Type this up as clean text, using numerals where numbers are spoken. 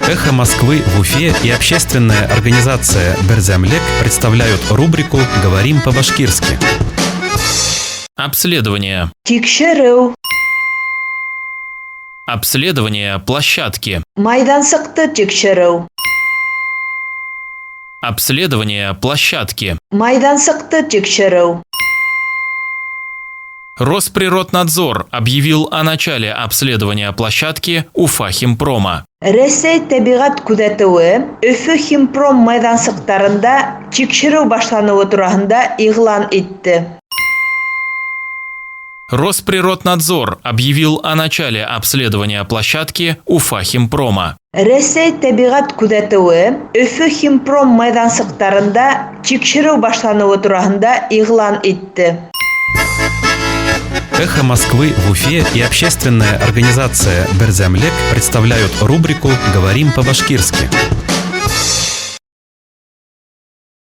«Эхо Москвы» в Уфе и общественная организация «Берзямлек» представляют рубрику «Говорим по-башкирски». Обследование. Тикшеру. Обследование площадки. Майдансыкты тикшеру. Обследование площадки. Майдансыкты тикшеру. Росприроднадзор объявил о начале обследования площадки Уфахимпрома. Ресей табигат күзәтүе Өфө химпром майдансыктарында тикшеру башлануы турасында игълан итте. Росприроднадзор объявил о начале обследования площадки Уфахимпрома. Ресей табигат күзәтүе Өфө химпром майдансыктарында тикшеру башлануы турасында игълан итте. «Эхо Москвы» в Уфе и общественная организация «Берзямлек» представляют рубрику «Говорим по-башкирски».